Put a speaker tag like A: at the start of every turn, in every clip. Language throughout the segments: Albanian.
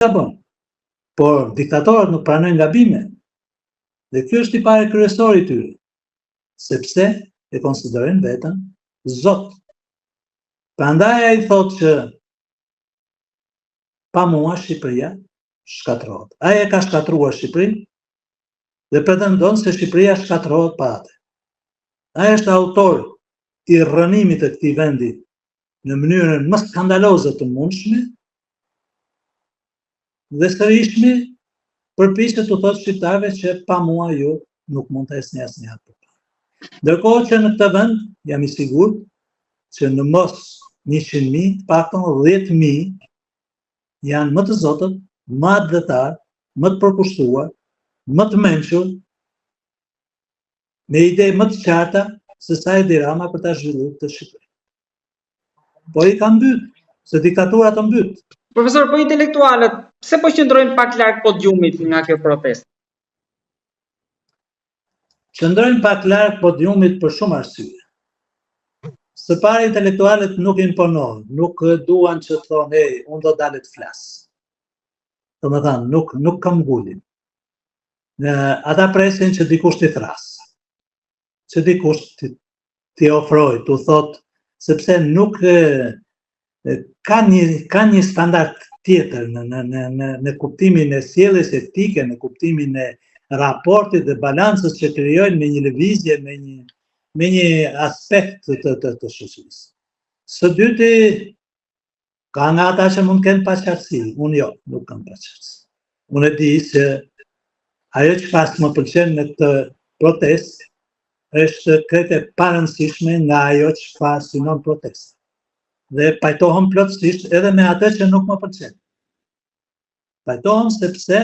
A: gabon. Por diktatorët nuk pranojnë gabime. Dhe kjo është i pare kryesori i tyre, sepse e konsiderojnë veten Zot. Prandaj ai thotë që pa mua Shqipëria shkatërrohet. Ai e ka shkatruar Shqipërinë dhe pretendon se Shqipëria shkatërrohet pa atë. Ai është autor i rrënimit të këtij vendi në mënyrën më skandaloze të mundshme dhe sërishmi përpiqet të thotë shqiptarëve që pa mua ju nuk mund të esni asnjëherë përpara. Ndërkohë që në këtë vend jam i sigurt që në mos 100.000, paktën 10.000 janë më të zotët, më atdhetar, më të përkushtuar, më të mençur, me ide më të qarta se sa Edi Rama për ta zhvilluar të Shqipëri. Po i ka mbyt, se diktatura të mbyt.
B: Profesor, po intelektualët, pse po qëndrojnë pak larg podiumit nga kjo protestë?
A: Qëndrojnë pak larg podiumit për shumë arsye. Së pari, intelektualët nuk imponohen, nuk duan që të thonë, unë do dalet flas. Domethënë, nuk kam ngulin. Ata presin që dikush t'i thras, që dikush t'i ofroj, t'u thot, sepse nuk ka një standard tjetër në kuptimin e sjelljes etike, në kuptimin e raportit dhe balancës që krijojnë me një lëvizje, me një aspekt të shoqërisë. Së dyti, ka nga ata që mund të kenë paqartësi, unë jo, nuk kam paqartësi. Unë e di se ajo që pas më pëlqen në këtë protestë është krejt e parëndësishme nga ajo që fa synon protestë. Dhe pajtohem plotësisht edhe me atë që nuk më pëlqen. Pajtohem sepse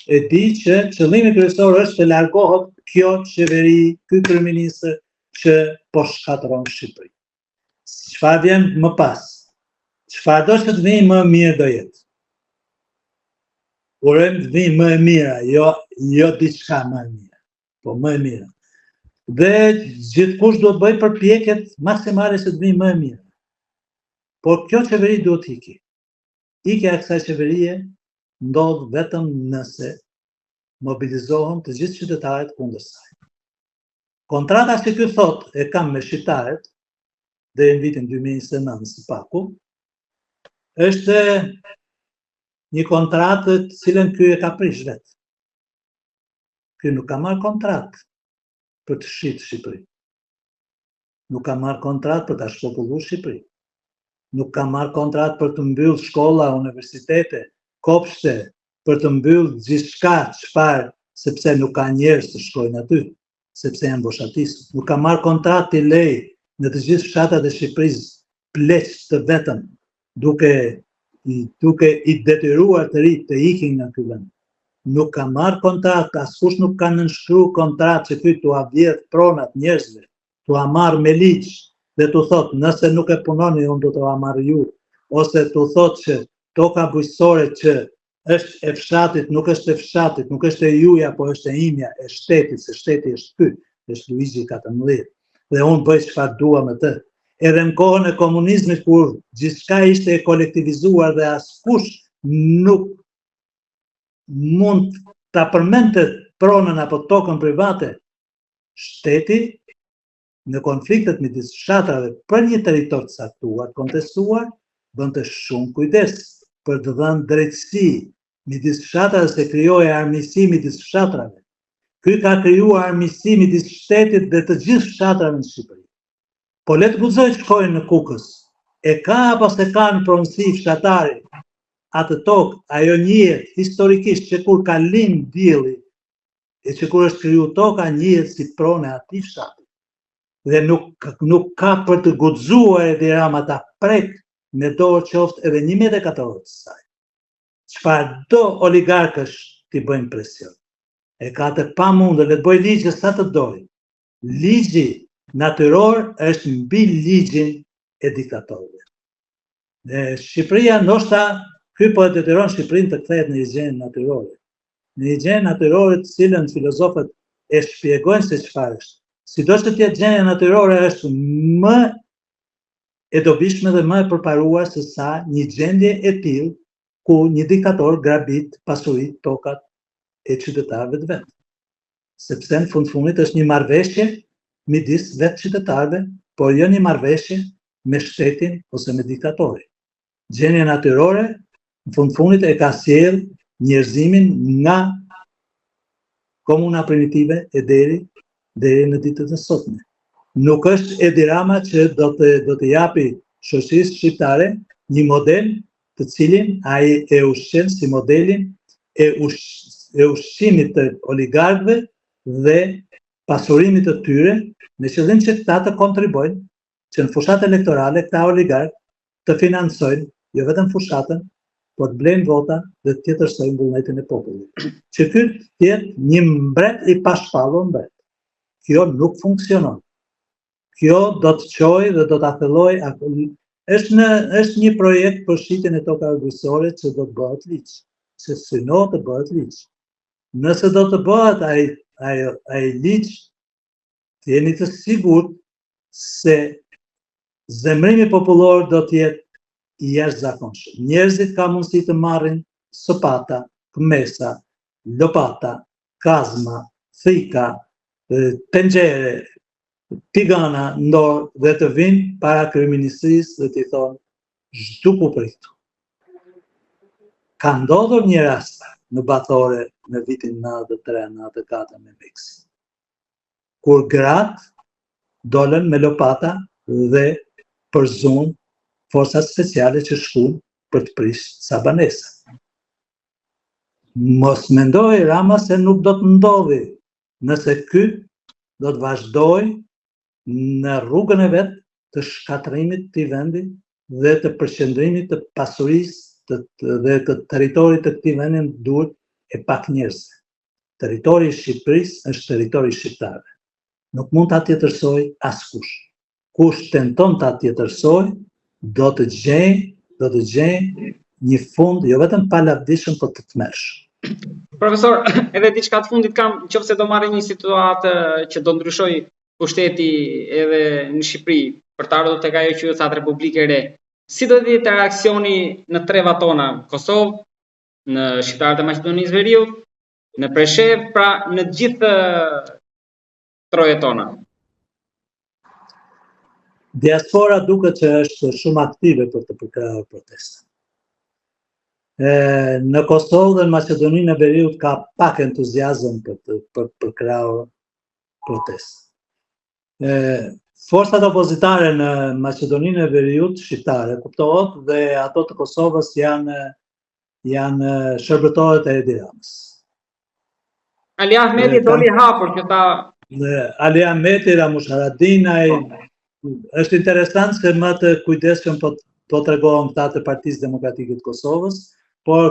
A: e di që qëllimi kryesor është të largohet kjo qeveri, ky kryeminist që po shkatërron Shqipërinë. Çfarë vjen më pas? Çfarë do që të vijë më mirë do jetë. Urojmë të vijë më e mira, jo diçka më e mirë, po më e mira. Dhe gjithkush duhet bëj përpjekjet maksimale se të vijë më e mirë. Por kjo qeveri duhet iki. Ikja e kësaj qeverie ndodh vetëm nëse mobilizohen të gjithë qytetarët kundër saj. Kontrata që ky thot e kam me shqiptarët deri në vitin 2029 së paku, është një kontratë të cilën ky e ka prish vetë. Ky nuk ka marrë kontratë për të shit Shqipërinë. Nuk ka marrë kontratë për ta shpopulluar Shqipërinë. Nuk ka marrë kontratë për të mbyllë shkolla, universitete, kopshte, për të mbyllë gjithçka çfarë, sepse nuk ka njerëz të shkojnë aty, sepse janë boshatisur. Nuk ka marrë kontratë të lej në të gjithë fshatat e Shqipërisë pleq të vetëm, duke i detyruar të rinj të ikin nga ky vend. Nuk ka marrë kontratë, askush nuk ka nënshkruar kontratë që ky t'ua vjedh pronat njerëzve, t'ua marrë me ligj dhe t'u thot, nëse nuk e punoni, unë do t'ua marr ju, ose t'u thot që toka bujqësore që është e fshatit, nuk është e fshatit, nuk është e juja, po është e imja, e shtetit, se shteti është ky, është Luigi 14. Dhe unë bëj çfarë dua me të. Edhe në kohën e komunizmit, kur gjithçka ishte e kolektivizuar dhe askush nuk mund ta përmendte pronën apo tokën private, shteti në konfliktet midis fshatrave për një territor të caktuar, kontestuar, bënte shumë kujdes për të dhënë drejtësi midis fshatrave, se krijohej armiqësi midis fshatrave. Ky ka krijuar armiqësi midis shtetit dhe të gjithë fshatrave në Shqipëri. Po le të guxoj të shkojnë në Kukës. E ka apo se ka në pronësi fshatari atë tokë, ajo njihet historikisht që kur ka lind dielli e që kur është kriju toka, njihet si pronë e atij fshati. Dhe nuk ka për të guxuar Edi Rama ta prek me dorë qoftë edhe 1 metë katror të saj. Çfarë do oligarkësh t'i bëjnë presion. E ka të pamundur, le të bëj ligj sa të doj. Ligji natyror është mbi ligjin e diktatorëve. Dhe Shqipëria ndoshta ky po e detyron Shqipërinë të kthehet në higjienën natyrore. Në higjienën natyrore të cilën filozofët e shpjegojnë se çfarë është. Sido që tjetë gjendja natyrore është më e dobishme dhe më e përparuar se sa një gjendje e tillë ku një diktator grabit pasurit tokat e qytetarëve të vetë. Sepse në fundit është një marrëveshje midis vetë qytetarëve, por jo një marrëveshje me shtetin ose me diktatorin. Gjendja natyrore në fundit e ka sjell njerëzimin nga komuna primitive e deri në ditët e sotme. Nuk është Edi Rama që do të japi shoqërisë shqiptare një model të cilin ai e ushqen si modelin e ushqimit të oligarkëve dhe pasurimit të tyre, me qëllim që këta të kontribojnë që në fushat elektorale këta oligarkë të financojnë jo vetëm fushatën, por të blejnë vota dhe të tjetërsojnë vullnetin e popullit. Që ky të jetë një mbret i pashpallur mbret. Kjo nuk funksionon. Kjo do të çojë dhe do ta thellojë, është një projekt për shitjen e tokave bujqësore që do të bëhet ligj, se synohet të bëhet ligj. Nëse do të bëhet ai ligj, të jeni të sigurt se zemrimi popullor do të jetë i jashtëzakonshëm. Njerëzit ka mundësi të marrin sopata, këmesa, lopata, kazma, thika, tenxhere, tigana në dorë dhe të vinë para kryeministrisë dhe t'i thonë zhduku për këtu. Ka ndodhur një rast në Bathore në vitin 93-94 me Meksin, kur gratë dolën me lopata dhe përzun forcat speciale që shkuan për të prishë sabanesa. Mos mendoj Rama se nuk do të ndodhi, nëse ky do të vazhdoj në rrugën e vetë të shkatërimit të vendit dhe të përqendrimit të pasurisë dhe të territorit të këtij vendi duhet e pak njerëzve. Territori i Shqipërisë është territori shqiptarëve. Nuk mund ta tjetërsoj askush. Kush tenton ta tjetërsoj, do të gjejë një fund jo vetëm palavdishëm, por të tmerrshëm.
B: Profesor, edhe diçka të fundit kam, nëse do marrë një situatë që do ndryshoj pushteti edhe në Shqipëri, për të ardhur tek ajo që thatë Republikë e Re. Si do të jetë reaksioni në trevat tona, Kosovë, në shqiptarët e Maqedonisë Veriut, në Preshev, pra në gjithë trojet tona?
A: Diaspora duket që është shumë aktive për të përkrahur protestën. Në Kosovë dhe në Maqedoninë e Veriut ka pak entuziazëm për të përkrahur protestën. Forcat opozitare në Maqedoninë e Veriut shqiptare kuptohet dhe ato të Kosovës janë shërbëtorët e Edi Ramës.
B: Ali Ahmeti doli hapur që ta
A: Ali Ahmeti, Ramush Haradinaj, është interesant se më të kujdesshëm po tregohen këta të Partisë Demokratike të Kosovës, por